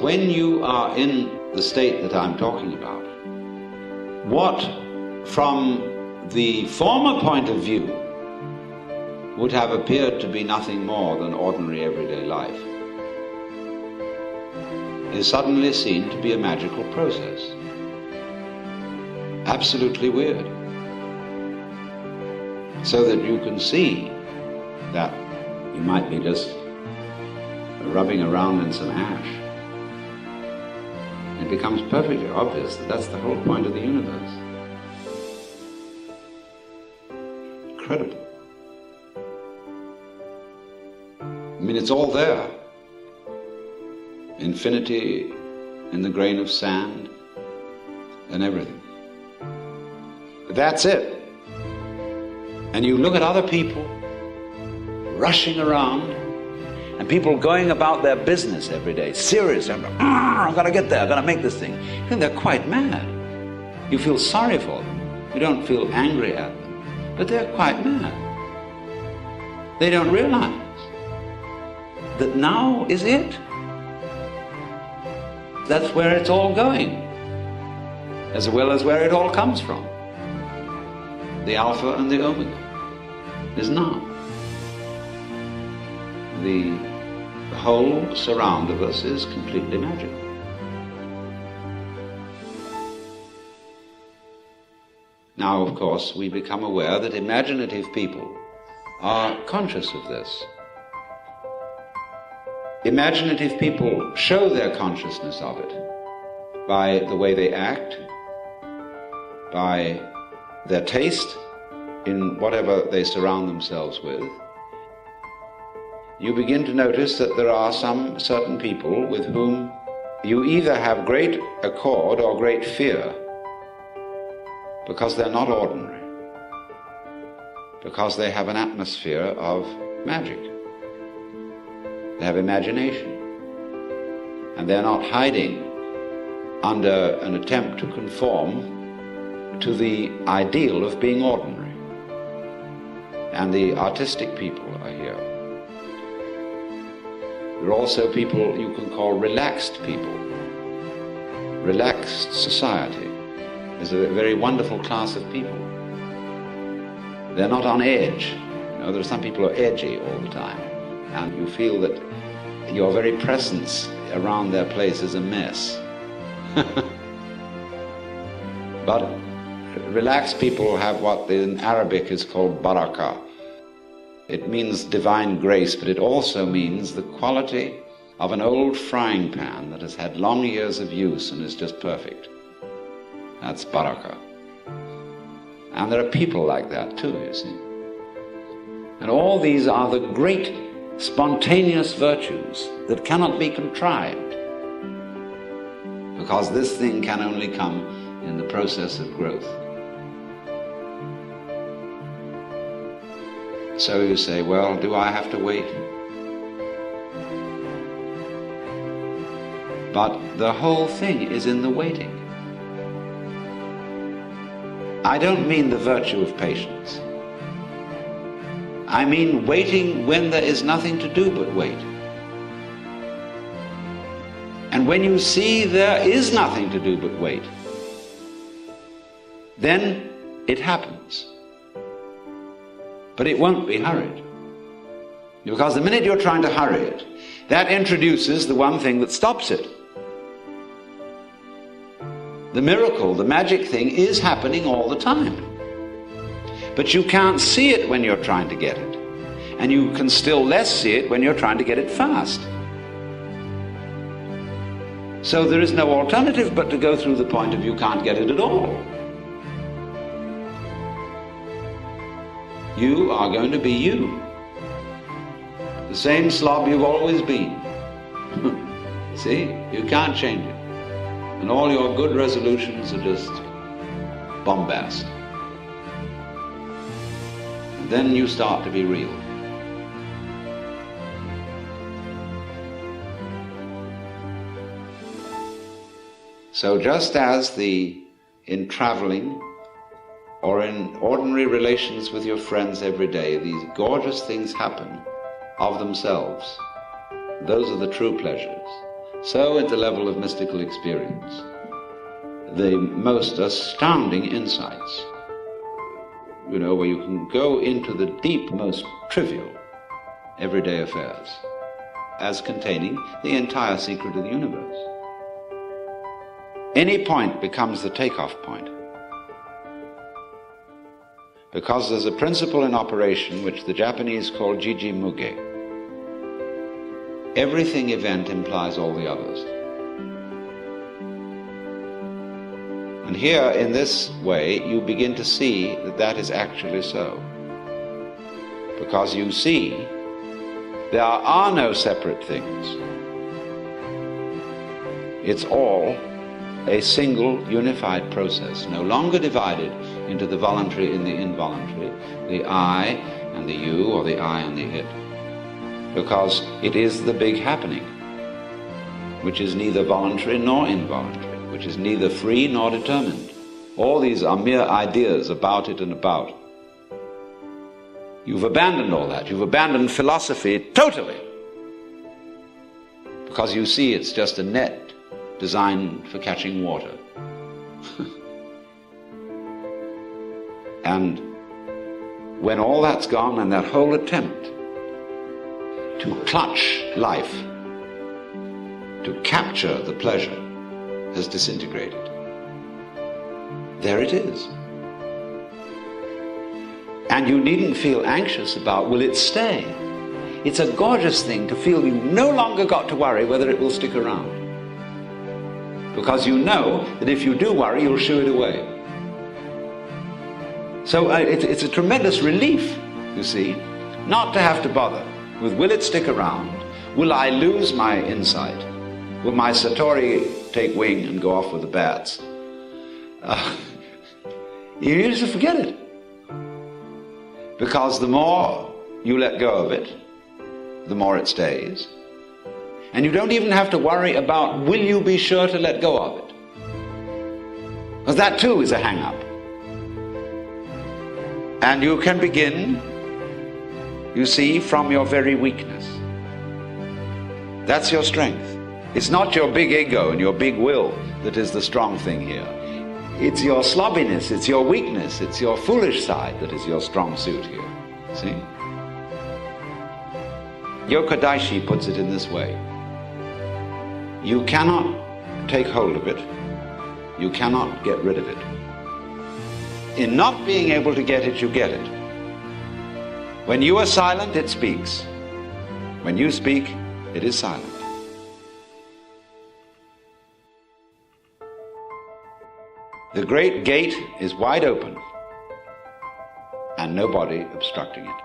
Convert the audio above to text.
When you are in the state that I'm talking about, what from the former point of view would have appeared to be nothing more than ordinary everyday life is suddenly seen to be a magical process. Absolutely weird. So that you can see that you might be just rubbing around in some ash. It becomes perfectly obvious that that's the whole point of the universe. Incredible. I mean, it's all there. Infinity in the grain of sand and everything. But that's it. And you look at other people rushing around and people going about their business every day, serious. I've got to get there, I've got to make this thing. And they're quite mad. You feel sorry for them. You don't feel angry at them. But they're quite mad. They don't realize that now is it. That's where it's all going, as well as where it all comes from. The Alpha and the Omega is now. The whole surround of us is completely magical. Now, of course, we become aware that imaginative people are conscious of this. Imaginative people show their consciousness of it by the way they act, by their taste in whatever they surround themselves with. You begin to notice that there are some certain people with whom you either have great accord or great fear, because they're not ordinary, because they have an atmosphere of magic. They have imagination, and they're not hiding under an attempt to conform to the ideal of being ordinary. And the artistic people are here. There are also people you can call relaxed people. Relaxed society is a very wonderful class of people. They're not on edge. You know, there are some people who are edgy all the time, and you feel that your very presence around their place is a mess. But relaxed people have what in Arabic is called barakah. It means divine grace, but it also means the quality of an old frying pan that has had long years of use and is just perfect. That's barakah. And there are people like that too, you see. And all these are the great spontaneous virtues that cannot be contrived, because this thing can only come in the process of growth. So you say, well, do I have to wait? But the whole thing is in the waiting. I don't mean the virtue of patience. I mean waiting when there is nothing to do but wait. And when you see there is nothing to do but wait, then it happens. But it won't be hurried. Because the minute you're trying to hurry it, that introduces the one thing that stops it. The miracle, the magic thing is happening all the time. But you can't see it when you're trying to get it. And you can still less see it when you're trying to get it fast. So there is no alternative but to go through the point of you can't get it at all. You are going to be you. The same slob you've always been. See? You can't change it. And all your good resolutions are just bombast. And then you start to be real. So just as in traveling or in ordinary relations with your friends every day, these gorgeous things happen of themselves. Those are the true pleasures. So at the level of mystical experience, the most astounding insights, where you can go into the deep, most trivial, everyday affairs, as containing the entire secret of the universe. Any point becomes the takeoff point, because there's a principle in operation which the Japanese call jiji muge. Everything event implies all the others. And here, in this way, you begin to see that that is actually so. Because you see, there are no separate things. It's all a single unified process, no longer divided into the voluntary and the involuntary, the I and the you, or the I and the it. Because it is the big happening, which is neither voluntary nor involuntary, which is neither free nor determined. All these are mere ideas about it and about. You've abandoned all that. You've abandoned philosophy totally, because you see it's just a net designed for catching water. And when all that's gone, and that whole attempt to clutch life, to capture the pleasure, has disintegrated, there it is. And you needn't feel anxious about, will it stay? It's a gorgeous thing to feel you've no longer got to worry whether it will stick around. Because you know that if you do worry, you'll shoo it away. So it's a tremendous relief, you see, not to have to bother with, will it stick around? Will I lose my insight? Will my Satori take wing and go off with the bats? You just forget it. Because the more you let go of it, the more it stays. And you don't even have to worry about, will you be sure to let go of it? Because that too is a hang-up. And you can begin, you see, from your very weakness. That's your strength. It's not your big ego and your big will that is the strong thing here. It's your slobbiness, it's your weakness, it's your foolish side that is your strong suit here. See? Yoko Daishi puts it in this way. You cannot take hold of it. You cannot get rid of it. In not being able to get it, you get it. When you are silent, it speaks. When you speak, it is silent. The great gate is wide open, and nobody obstructing it.